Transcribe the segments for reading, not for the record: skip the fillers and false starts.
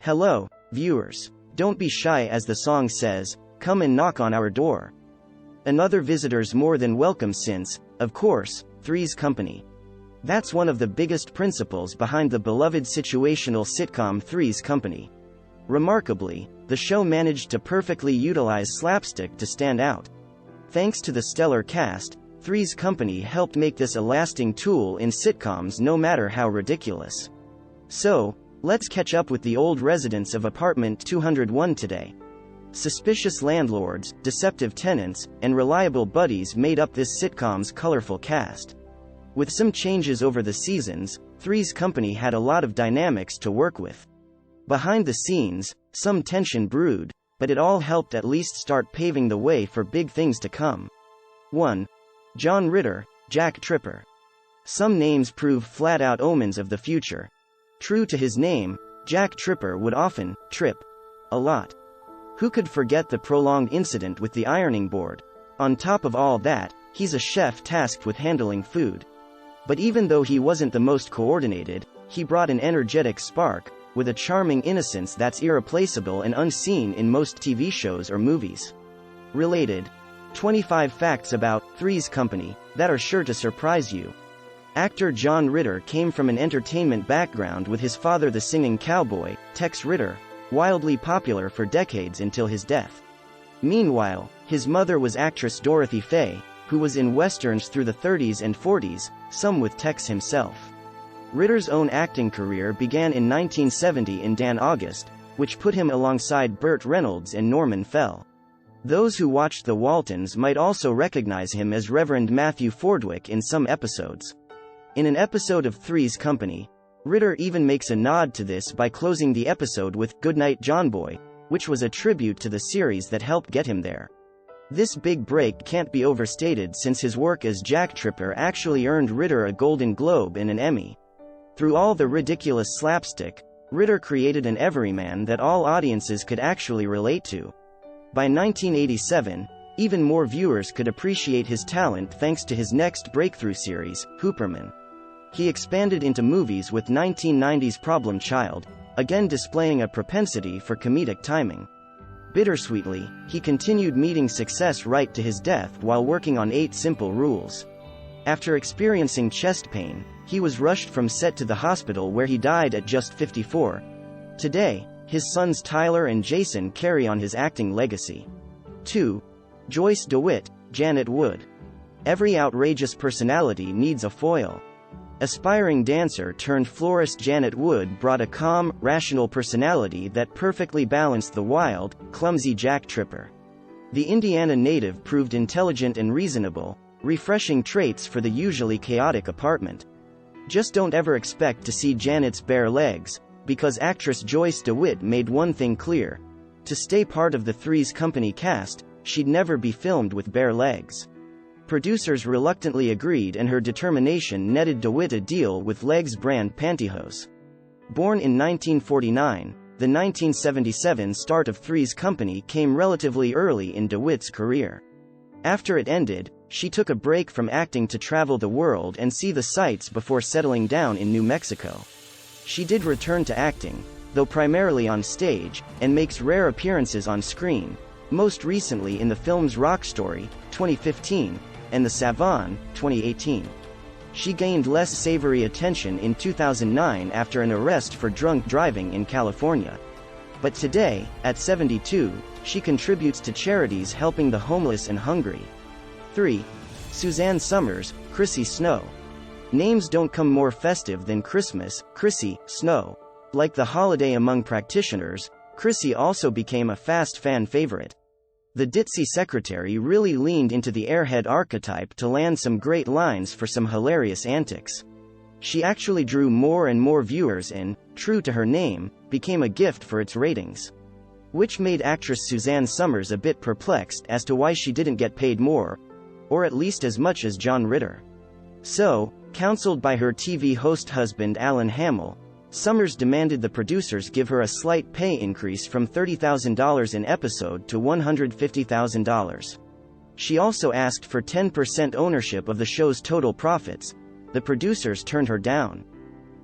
Hello, viewers. Don't be shy, as the song says, come and knock on our door. Another visitor's more than welcome since, of course, Three's Company. That's one of the biggest principles behind the beloved situational sitcom Three's Company. Remarkably, the show managed to perfectly utilize slapstick to stand out. Thanks to the stellar cast, Three's Company helped make this a lasting tool in sitcoms no matter how ridiculous. So, let's catch up with the old residents of Apartment 201 today. Suspicious landlords, deceptive tenants, and reliable buddies made up this sitcom's colorful cast. With some changes over the seasons, Three's Company had a lot of dynamics to work with. Behind the scenes, some tension brewed, but it all helped at least start paving the way for big things to come. 1. John Ritter, Jack Tripper. Some names prove flat-out omens of the future. True to his name, Jack Tripper would often trip a lot. Who could forget the prolonged incident with the ironing board? On top of all that, he's a chef tasked with handling food. But even though he wasn't the most coordinated, he brought an energetic spark, with a charming innocence that's irreplaceable and unseen in most TV shows or movies. Related. 25 facts about Three's Company that are sure to surprise you. Actor John Ritter came from an entertainment background, with his father the singing cowboy, Tex Ritter, wildly popular for decades until his death. Meanwhile, his mother was actress Dorothy Faye, who was in westerns through the 30s and 40s, some with Tex himself. Ritter's own acting career began in 1970 in Dan August, which put him alongside Burt Reynolds and Norman Fell. Those who watched The Waltons might also recognize him as Reverend Matthew Fordwick in some episodes. In an episode of Three's Company, Ritter even makes a nod to this by closing the episode with "Goodnight John Boy," which was a tribute to the series that helped get him there. This big break can't be overstated, since his work as Jack Tripper actually earned Ritter a Golden Globe and an Emmy. Through all the ridiculous slapstick, Ritter created an everyman that all audiences could actually relate to. By 1987, even more viewers could appreciate his talent thanks to his next breakthrough series, Hooperman. He expanded into movies with 1990's Problem Child, again displaying a propensity for comedic timing. Bittersweetly, he continued meeting success right to his death while working on 8 Simple Rules. After experiencing chest pain, he was rushed from set to the hospital, where he died at just 54. Today, his sons Tyler and Jason carry on his acting legacy. 2. Joyce DeWitt, Janet Wood. Every outrageous personality needs a foil. Aspiring dancer turned florist Janet Wood brought a calm, rational personality that perfectly balanced the wild, clumsy Jack Tripper. The Indiana native proved intelligent and reasonable, refreshing traits for the usually chaotic apartment. Just don't ever expect to see Janet's bare legs, because actress Joyce DeWitt made one thing clear: to stay part of the Three's Company cast, she'd never be filmed with bare legs. Producers reluctantly agreed, and her determination netted DeWitt a deal with Legs brand pantyhose. Born in 1949, the 1977 start of Three's Company came relatively early in DeWitt's career. After it ended, she took a break from acting to travel the world and see the sights before settling down in New Mexico. She did return to acting, though primarily on stage, and makes rare appearances on screen, most recently in the films Rock Story, 2015, and The Savant, 2018. She gained less savory attention in 2009 after an arrest for drunk driving in California. But today, at 72, she contributes to charities helping the homeless and hungry. 3. Suzanne Somers, Chrissy Snow. Names don't come more festive than Christmas, Chrissy, Snow. Like the holiday among practitioners, Chrissy also became a fast fan favorite. The ditzy secretary really leaned into the airhead archetype to land some great lines for some hilarious antics. She actually drew more and more viewers and, true to her name, became a gift for its ratings. Which made actress Suzanne Somers a bit perplexed as to why she didn't get paid more, or at least as much as John Ritter. So, counseled by her TV host husband Alan Hamill, Somers demanded the producers give her a slight pay increase from $30,000 an episode to $150,000. She also asked for 10% ownership of the show's total profits. The producers turned her down.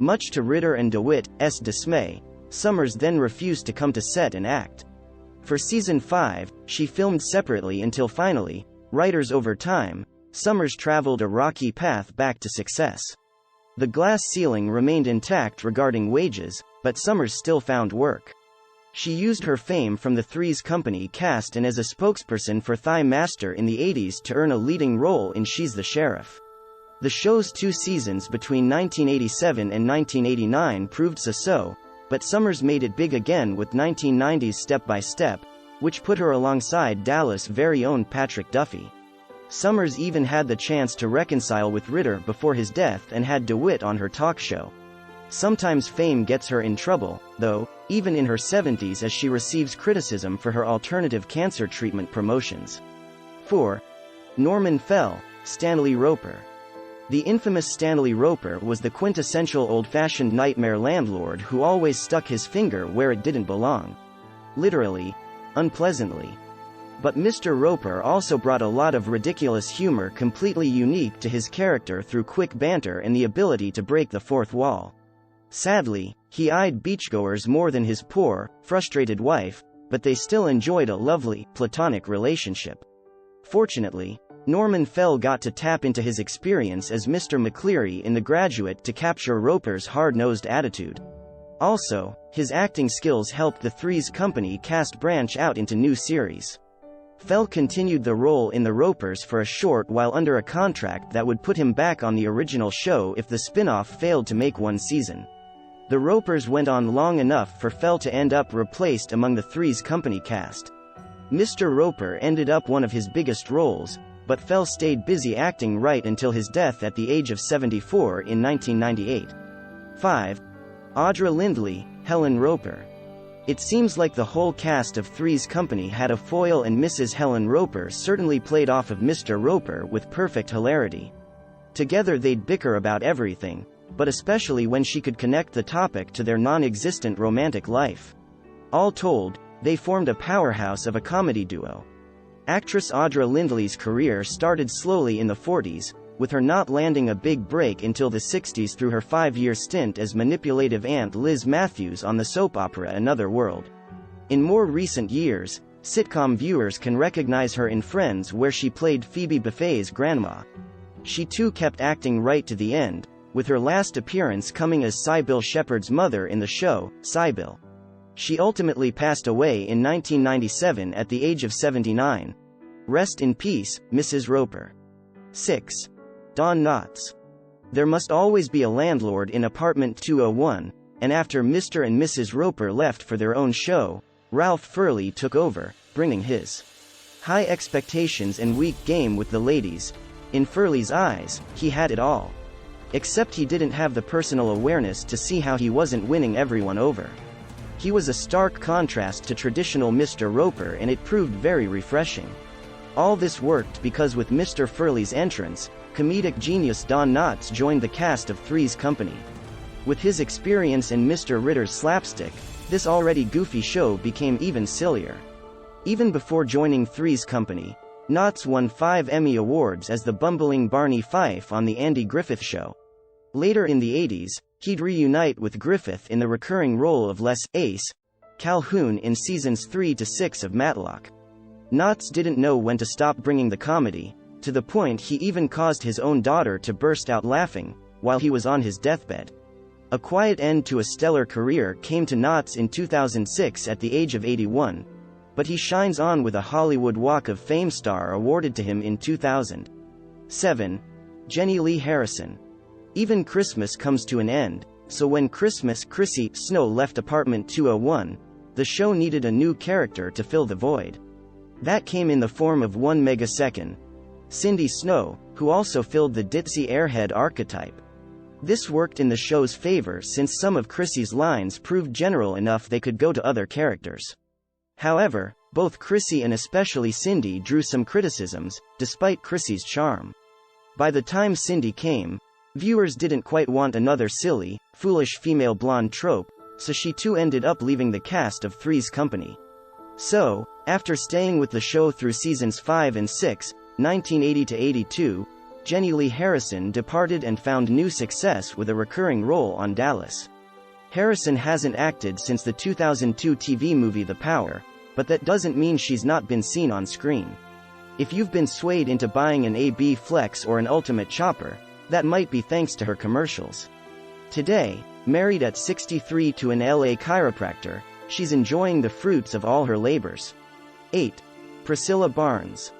Much to Ritter and DeWitt's dismay, Summers then refused to come to set and act. For season 5, she filmed separately until finally, writers over time, Summers traveled a rocky path back to success. The glass ceiling remained intact regarding wages, but Summers still found work. She used her fame from the Three's Company cast and as a spokesperson for Thigh Master in the 80s to earn a leading role in She's the Sheriff. The show's 2 seasons between 1987 and 1989 proved so, but Summers made it big again with 1990's Step by Step, which put her alongside Dallas' very own Patrick Duffy. Summers even had the chance to reconcile with Ritter before his death and had DeWitt on her talk show. Sometimes fame gets her in trouble, though, even in her 70s, as she receives criticism for her alternative cancer treatment promotions. 4. Norman Fell, Stanley Roper. The infamous Stanley Roper was the quintessential old-fashioned nightmare landlord who always stuck his finger where it didn't belong. Literally, unpleasantly. But Mr. Roper also brought a lot of ridiculous humor completely unique to his character through quick banter and the ability to break the fourth wall. Sadly, he eyed beachgoers more than his poor, frustrated wife, but they still enjoyed a lovely, platonic relationship. Fortunately, Norman Fell got to tap into his experience as Mr. McCleary in The Graduate to capture Roper's hard-nosed attitude. Also, his acting skills helped the Three's Company cast branch out into new series. Fell continued the role in The Ropers for a short while under a contract that would put him back on the original show if the spin-off failed to make 1 season. The Ropers went on long enough for Fell to end up replaced among the Three's Company cast. Mr. Roper ended up one of his biggest roles, but Fell stayed busy acting right until his death at the age of 74 in 1998. 5. Audra Lindley, Helen Roper. It seems like the whole cast of Three's Company had a foil, and Mrs. Helen Roper certainly played off of Mr. Roper with perfect hilarity. Together they'd bicker about everything, but especially when she could connect the topic to their non-existent romantic life. All told, they formed a powerhouse of a comedy duo. Actress Audra Lindley's career started slowly in the 40s, with her not landing a big break until the 60s through her 5-year stint as manipulative Aunt Liz Matthews on the soap opera Another World. In more recent years, sitcom viewers can recognize her in Friends, where she played Phoebe Buffay's grandma. She too kept acting right to the end, with her last appearance coming as Sybil Shepherd's mother in the show, Sybil. She ultimately passed away in 1997 at the age of 79. Rest in peace, Mrs. Roper. 6. Don Knotts. There must always be a landlord in apartment 201, and after Mr. and Mrs. Roper left for their own show, Ralph Furley took over, bringing his high expectations and weak game with the ladies. In Furley's eyes, he had it all. Except he didn't have the personal awareness to see how he wasn't winning everyone over. He was a stark contrast to traditional Mr. Roper, and it proved very refreshing. All this worked because with Mr. Furley's entrance, comedic genius Don Knotts joined the cast of Three's Company. With his experience and Mr. Ritter's slapstick, this already goofy show became even sillier. Even before joining Three's Company, Knotts won 5 Emmy Awards as the bumbling Barney Fife on The Andy Griffith Show. Later in the 80s, he'd reunite with Griffith in the recurring role of Les Ace Calhoun in seasons 3 to 6 of Matlock. Knotts didn't know when to stop bringing the comedy, to the point he even caused his own daughter to burst out laughing while he was on his deathbed. A quiet end to a stellar career came to Knotts in 2006 at the age of 81, but he shines on with a Hollywood Walk of Fame star awarded to him in 2000. 7. Jenny Lee Harrison. Even Christmas comes to an end, so when Chrissy Snow left apartment 201, the show needed a new character to fill the void. That came in the form of one megasecond, Cindy Snow, who also filled the ditzy airhead archetype. This worked in the show's favor since some of Chrissy's lines proved general enough they could go to other characters. However, both Chrissy and especially Cindy drew some criticisms, despite Chrissy's charm. By the time Cindy came, viewers didn't quite want another silly, foolish female blonde trope, so she too ended up leaving the cast of Three's Company. So, after staying with the show through seasons 5 and 6, 1980 to 82, Jenny Lee Harrison departed and found new success with a recurring role on Dallas. Harrison hasn't acted since the 2002 TV movie The Power, but that doesn't mean she's not been seen on screen. If you've been swayed into buying an AB Flex or an Ultimate Chopper, that might be thanks to her commercials. Today, married at 63 to an LA chiropractor, she's enjoying the fruits of all her labors. 8. Priscilla Barnes.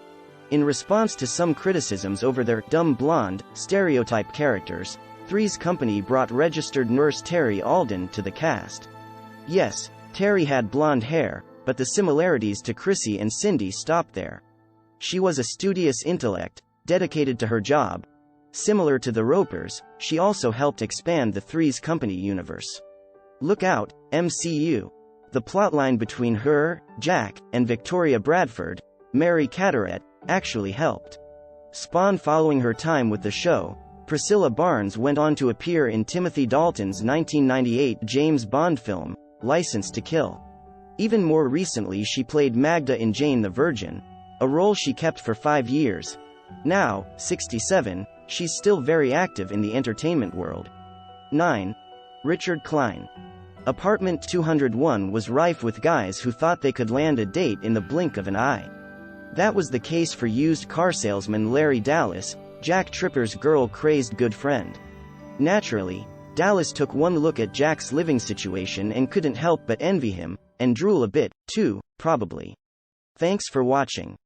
In response to some criticisms over their dumb blonde stereotype characters, Three's Company brought registered nurse Terry Alden to the cast. Yes, Terry had blonde hair, but the similarities to Chrissy and Cindy stopped there. She was a studious intellect, dedicated to her job. Similar to the Ropers, she also helped expand the Three's Company universe. Look out, MCU. The plotline between her, Jack, and Victoria Bradford, Mary Carteret, actually helped spawn. Following her time with the show, Priscilla Barnes went on to appear in Timothy Dalton's 1998 James Bond film, License to Kill. Even more recently she played Magda in Jane the Virgin, a role she kept for 5 years. Now, 67, she's still very active in the entertainment world. 9. Richard Klein. Apartment 201 was rife with guys who thought they could land a date in the blink of an eye. That was the case for used car salesman Larry Dallas, Jack Tripper's girl-crazed good friend. Naturally, Dallas took one look at Jack's living situation and couldn't help but envy him, and drool a bit, too, probably. Thanks for watching.